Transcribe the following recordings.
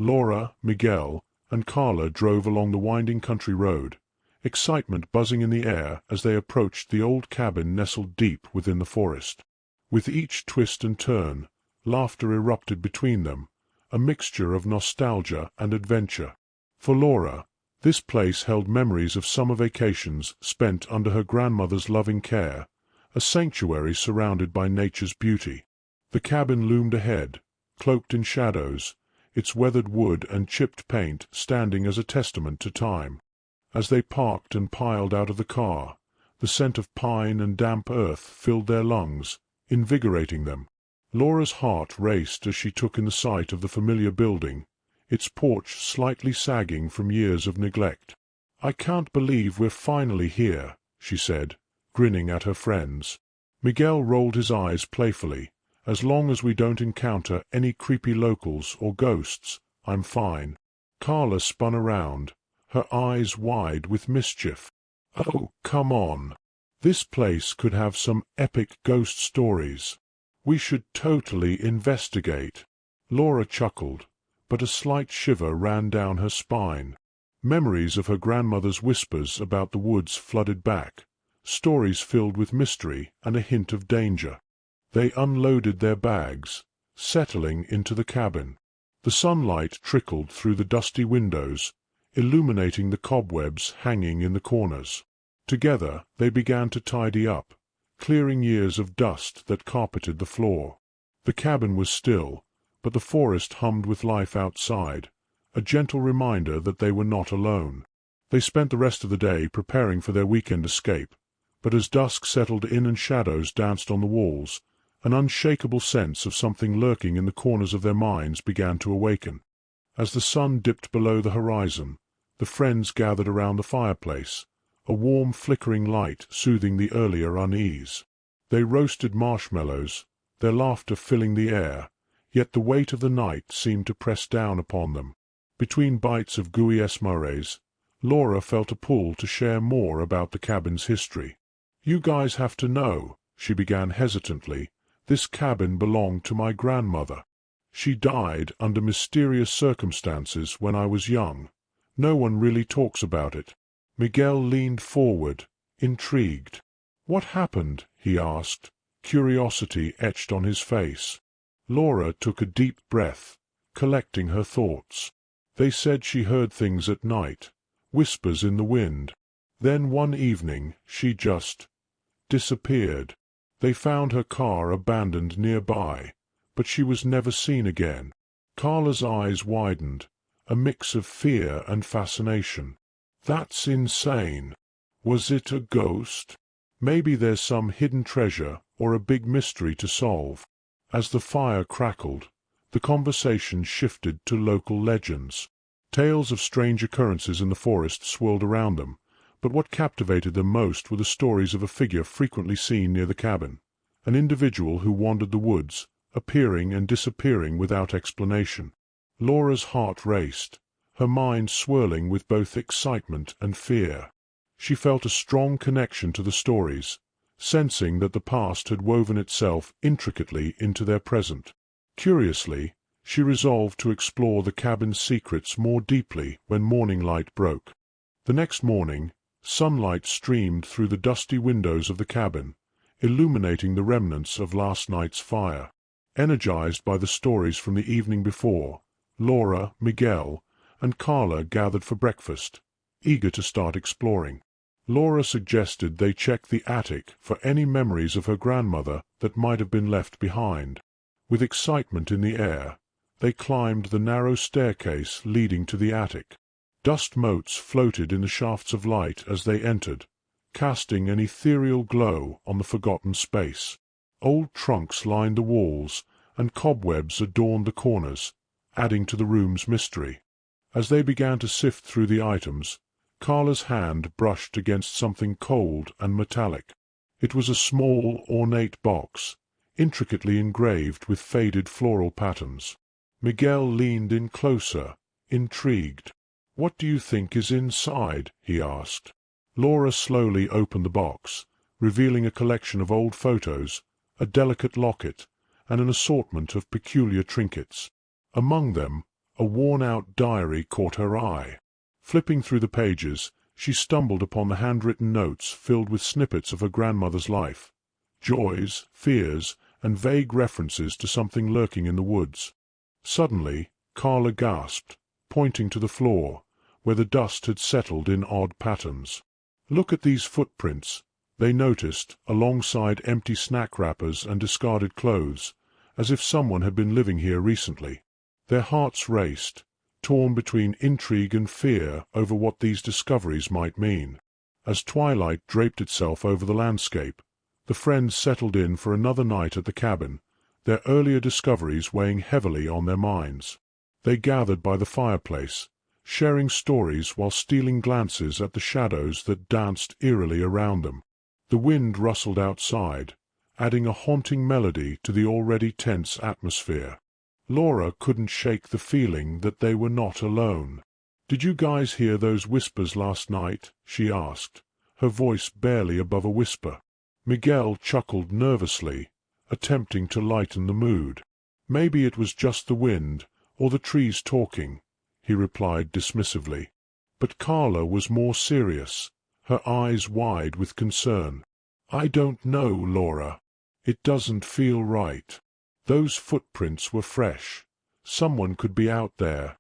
Laura, Miguel, and Carla drove along the winding country road, excitement buzzing in the air as they approached the old cabin nestled deep within the forest. With each twist and turn, laughter erupted between them, a mixture of nostalgia and adventure. For Laura, this place held memories of summer vacations spent under her grandmother's loving care, a sanctuary surrounded by nature's beauty. The cabin loomed ahead, cloaked in shadows, its weathered wood and chipped paint standing as a testament to time. As they parked and piled out of the car, the scent of pine and damp earth filled their lungs, invigorating them. Laura's heart raced as she took in the sight of the familiar building, its porch slightly sagging from years of neglect. "I can't believe we're finally here," she said, grinning at her friends. Miguel rolled his eyes playfully. "As long as we don't encounter any creepy locals or ghosts, I'm fine." Carla spun around, her eyes wide with mischief. "Oh, come on. This place could have some epic ghost stories. We should totally investigate." Laura chuckled, but a slight shiver ran down her spine. Memories of her grandmother's whispers about the woods flooded back, stories filled with mystery and a hint of danger. They unloaded their bags, settling into the cabin. The sunlight trickled through the dusty windows, illuminating the cobwebs hanging in the corners. Together they began to tidy up, clearing years of dust that carpeted the floor. The cabin was still, but the forest hummed with life outside, a gentle reminder that they were not alone. They spent the rest of the day preparing for their weekend escape, but as dusk settled in and shadows danced on the walls, an unshakable sense of something lurking in the corners of their minds began to awaken. As the sun dipped below the horizon, the friends gathered around the fireplace, a warm flickering light soothing the earlier unease. They roasted marshmallows, their laughter filling the air, yet the weight of the night seemed to press down upon them. Between bites of gooey esmarres, Laura felt a pull to share more about the cabin's history. "You guys have to know," she began hesitantly. "This cabin belonged to my grandmother. She died under mysterious circumstances when I was young. No one really talks about it." Miguel leaned forward, intrigued. "What happened?" he asked, curiosity etched on his face. Laura took a deep breath, collecting her thoughts. "They said she heard things at night, whispers in the wind. Then one evening she just disappeared. They found her car abandoned nearby, but she was never seen again." Carla's eyes widened, a mix of fear and fascination. "That's insane. Was it a ghost? Maybe there's some hidden treasure or a big mystery to solve." As the fire crackled, the conversation shifted to local legends. Tales of strange occurrences in the forest swirled around them, but what captivated them most were the stories of a figure frequently seen near the cabin, an individual who wandered the woods, appearing and disappearing without explanation. Laura's heart raced, her mind swirling with both excitement and fear. She felt a strong connection to the stories, sensing that the past had woven itself intricately into their present. Curiously, she resolved to explore the cabin's secrets more deeply when morning light broke. The next morning, sunlight streamed through the dusty windows of the cabin, illuminating the remnants of last night's fire. Energized by the stories from the evening before, Laura, Miguel, and Carla gathered for breakfast, eager to start exploring. Laura suggested they check the attic for any memories of her grandmother that might have been left behind. With excitement in the air, they climbed the narrow staircase leading to the attic. Dust motes floated in the shafts of light as they entered, casting an ethereal glow on the forgotten space. Old trunks lined the walls, and cobwebs adorned the corners, adding to the room's mystery. As they began to sift through the items, Carla's hand brushed against something cold and metallic. It was a small, ornate box, intricately engraved with faded floral patterns. Miguel leaned in closer, intrigued. "What do you think is inside?" he asked. Laura slowly opened the box, revealing a collection of old photos, a delicate locket, and an assortment of peculiar trinkets. Among them, A worn-out diary caught her eye. Flipping through the pages, she stumbled upon the handwritten notes filled with snippets of her grandmother's life, joys, fears, and vague references to something lurking in the woods. Suddenly, Carla gasped, pointing to the floor, where the dust had settled in odd patterns. "Look at these footprints," they noticed, alongside empty snack wrappers and discarded clothes, as if someone had been living here recently. Their hearts raced, torn between intrigue and fear over what these discoveries might mean. As twilight draped itself over the landscape, the friends settled in for another night at the cabin, their earlier discoveries weighing heavily on their minds. They gathered by the fireplace, sharing stories while stealing glances at the shadows that danced eerily around them. The wind rustled outside, adding a haunting melody to the already tense atmosphere. Laura couldn't shake the feeling that they were not alone. "Did you guys hear those whispers last night?" she asked, her voice barely above a whisper. Miguel chuckled nervously, attempting to lighten the mood. "Maybe it was just the wind, or the trees talking," he replied dismissively. But Carla was more serious, her eyes wide with concern. "I don't know, Laura. It doesn't feel right. Those footprints were fresh. Someone could be out there."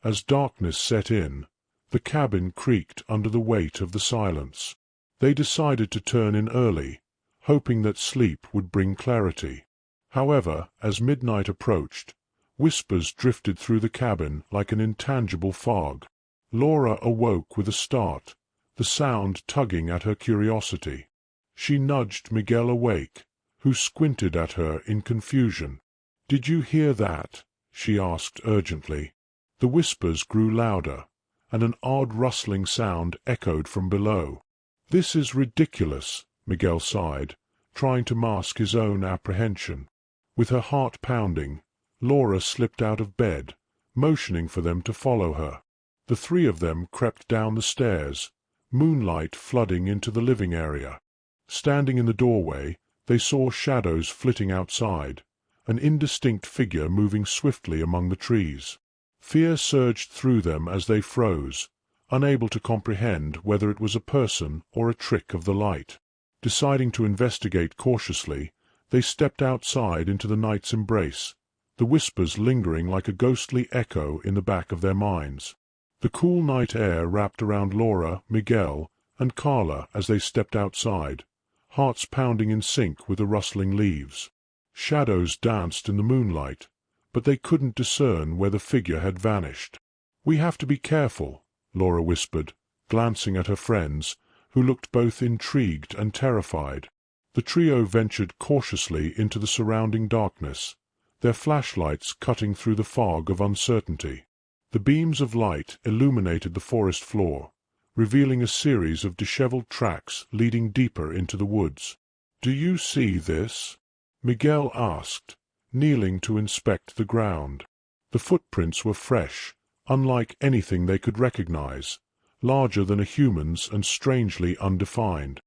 As darkness set in, the cabin creaked under the weight of the silence. They decided to turn in early, hoping that sleep would bring clarity. However, as midnight approached, whispers drifted through the cabin like an intangible fog. Laura awoke with a start, the sound tugging at her curiosity. She nudged Miguel awake, who squinted at her in confusion. "Did you hear that?" she asked urgently. The whispers grew louder, and an odd rustling sound echoed from below. "This is ridiculous," Miguel sighed, trying to mask his own apprehension. With her heart pounding, Laura slipped out of bed, motioning for them to follow her. The three of them crept down the stairs, moonlight flooding into the living area. Standing in the doorway, they saw shadows flitting outside, an indistinct figure moving swiftly among the trees. Fear surged through them as they froze, unable to comprehend whether it was a person or a trick of the light. Deciding to investigate cautiously, they stepped outside into the night's embrace, the whispers lingering like a ghostly echo in the back of their minds. The cool night air wrapped around Laura, Miguel, and Carla as they stepped outside, hearts pounding in sync with the rustling leaves. Shadows danced in the moonlight, but they couldn't discern where the figure had vanished. "We have to be careful," Laura whispered, glancing at her friends, who looked both intrigued and terrified. The trio ventured cautiously into the surrounding darkness, their flashlights cutting through the fog of uncertainty. The beams of light illuminated the forest floor, revealing a series of disheveled tracks leading deeper into the woods. "Do you see this?" Miguel asked, kneeling to inspect the ground. The footprints were fresh, unlike anything they could recognize, larger than a human's and strangely undefined.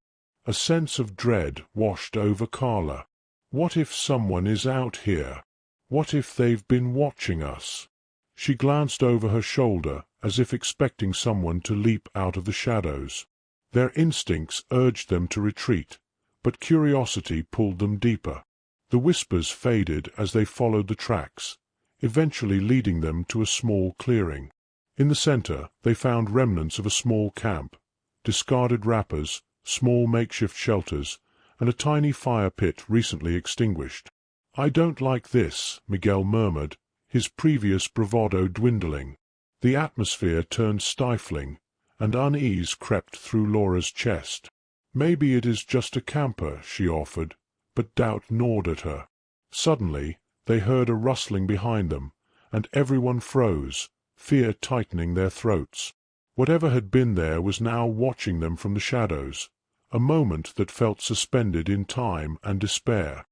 A sense of dread washed over Carla. What if someone is out here? What if they've been watching us? She glanced over her shoulder as if expecting someone to leap out of the shadows. Their instincts urged them to retreat, but curiosity pulled them deeper. The whispers faded as they followed the tracks, eventually leading them to a small clearing. In the center, they found remnants of a small camp, discarded wrappers, small makeshift shelters, and a tiny fire pit recently extinguished. "I don't like this," Miguel murmured, his previous bravado dwindling. The atmosphere turned stifling, and unease crept through Laura's chest. "Maybe it is just a camper," she offered, but doubt gnawed at her. Suddenly, they heard a rustling behind them, and everyone froze, fear tightening their throats. Whatever had been there was now watching them from the shadows, a moment that felt suspended in time and despair.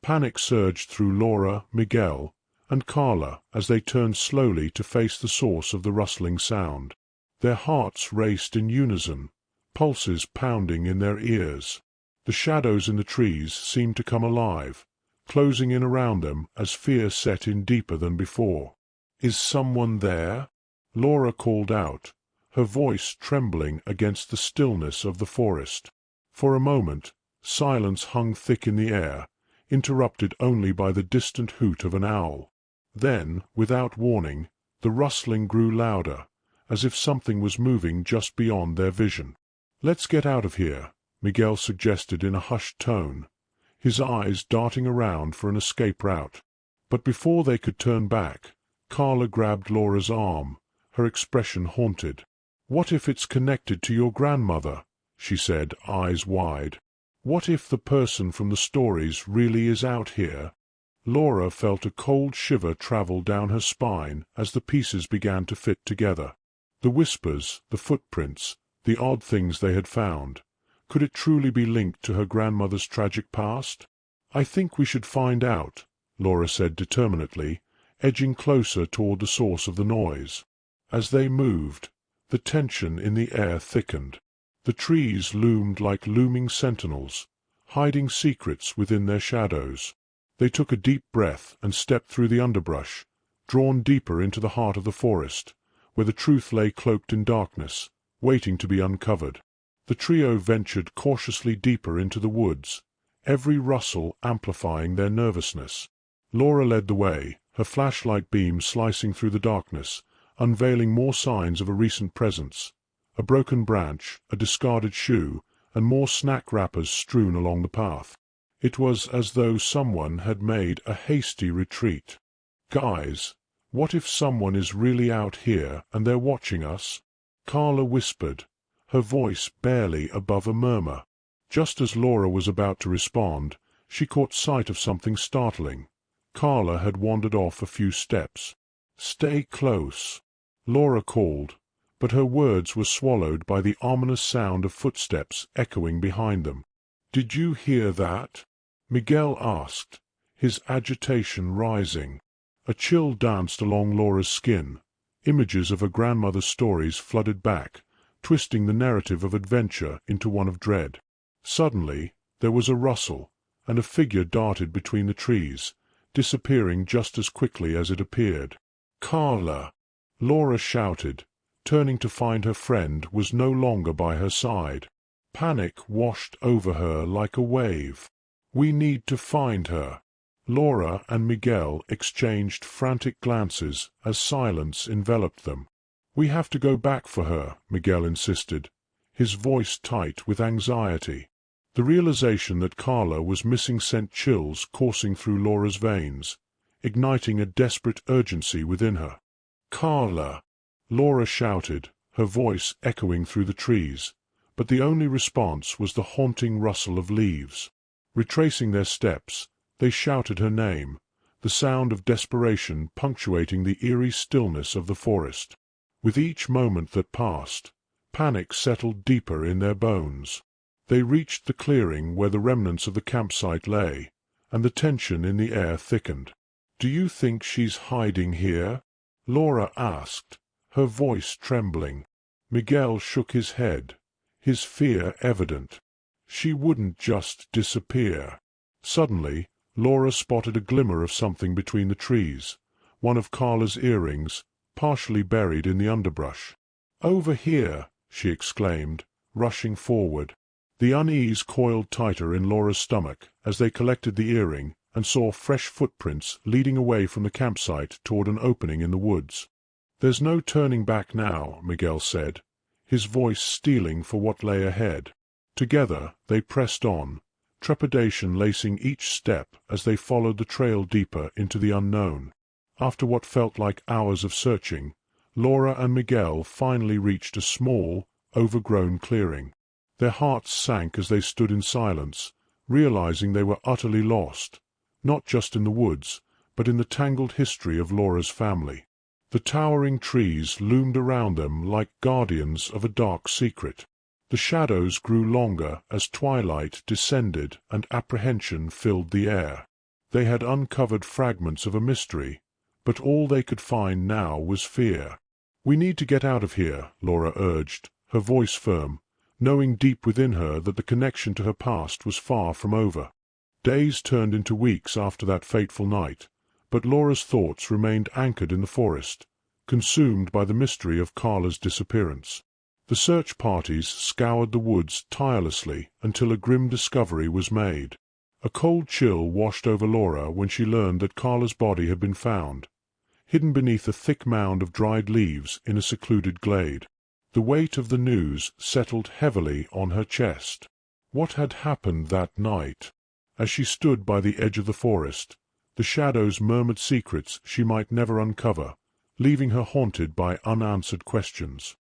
Panic surged through Laura, Miguel, and Carla as they turned slowly to face the source of the rustling sound. Their hearts raced in unison, pulses pounding in their ears. The shadows in the trees seemed to come alive, closing in around them as fear set in deeper than before. "Is someone there?" Laura called out, her voice trembling against the stillness of the forest. For a moment, silence hung thick in the air, interrupted only by the distant hoot of an owl. Then, without warning, the rustling grew louder, as if something was moving just beyond their vision. "Let's get out of here," Miguel suggested in a hushed tone, his eyes darting around for an escape route. But before they could turn back, Carla grabbed Laura's arm, her expression haunted. "What if it's connected to your grandmother?" she said, eyes wide. "What if the person from the stories really is out here?" Laura felt a cold shiver travel down her spine as the pieces began to fit together. The whispers, the footprints, the odd things they had found. Could it truly be linked to her grandmother's tragic past? "I think we should find out," Laura said determinedly, edging closer toward the source of the noise. As they moved, the tension in the air thickened. The trees loomed like looming sentinels, hiding secrets within their shadows. They took a deep breath and stepped through the underbrush, drawn deeper into the heart of the forest, where the truth lay cloaked in darkness, waiting to be uncovered. The trio ventured cautiously deeper into the woods, every rustle amplifying their nervousness. Laura led the way, her flashlight beam slicing through the darkness, unveiling more signs of a recent presence. A broken branch, a discarded shoe, and more snack wrappers strewn along the path. It was as though someone had made a hasty retreat. "Guys, what if someone is really out here and they're watching us?" Carla whispered, her voice barely above a murmur. Just as Laura was about to respond, she caught sight of something startling. Carla had wandered off a few steps. "Stay close," Laura called, but her words were swallowed by the ominous sound of footsteps echoing behind them. "Did you hear that?" Miguel asked, his agitation rising. A chill danced along Laura's skin. Images of her grandmother's stories flooded back, twisting the narrative of adventure into one of dread. Suddenly, there was a rustle, and a figure darted between the trees, disappearing just as quickly as it appeared. "Carla!" Laura shouted, turning to find her friend was no longer by her side. Panic washed over her like a wave. "We need to find her." Laura and Miguel exchanged frantic glances as silence enveloped them. "We have to go back for her," Miguel insisted, his voice tight with anxiety. The realization that Carla was missing sent chills coursing through Laura's veins, igniting a desperate urgency within her. "Carla!" Laura shouted, her voice echoing through the trees, but the only response was the haunting rustle of leaves. Retracing their steps, they shouted her name, the sound of desperation punctuating the eerie stillness of the forest. With each moment that passed, panic settled deeper in their bones. They reached the clearing where the remnants of the campsite lay, and the tension in the air thickened. "Do you think she's hiding here?" Laura asked, her voice trembling. Miguel shook his head, his fear evident. She wouldn't just disappear. Suddenly, Laura spotted a glimmer of something between the trees, one of Carla's earrings, partially buried in the underbrush. "Over here!" she exclaimed, rushing forward. The unease coiled tighter in Laura's stomach as they collected the earring and saw fresh footprints leading away from the campsite toward an opening in the woods. "There's no turning back now," Miguel said, his voice steeling for what lay ahead. Together they pressed on, trepidation lacing each step as they followed the trail deeper into the unknown. After what felt like hours of searching, Laura and Miguel finally reached a small, overgrown clearing. Their hearts sank as they stood in silence, realizing they were utterly lost, not just in the woods, but in the tangled history of Laura's family. The towering trees loomed around them like guardians of a dark secret. The shadows grew longer as twilight descended and apprehension filled the air. They had uncovered fragments of a mystery, but all they could find now was fear. "We need to get out of here," Laura urged, her voice firm, knowing deep within her that the connection to her past was far from over. Days turned into weeks after that fateful night, but Laura's thoughts remained anchored in the forest, consumed by the mystery of Carla's disappearance. The search parties scoured the woods tirelessly until a grim discovery was made. A cold chill washed over Laura when she learned that Carla's body had been found, hidden beneath a thick mound of dried leaves in a secluded glade. The weight of the news settled heavily on her chest. What had happened that night? As she stood by the edge of the forest, the shadows murmured secrets she might never uncover, leaving her haunted by unanswered questions.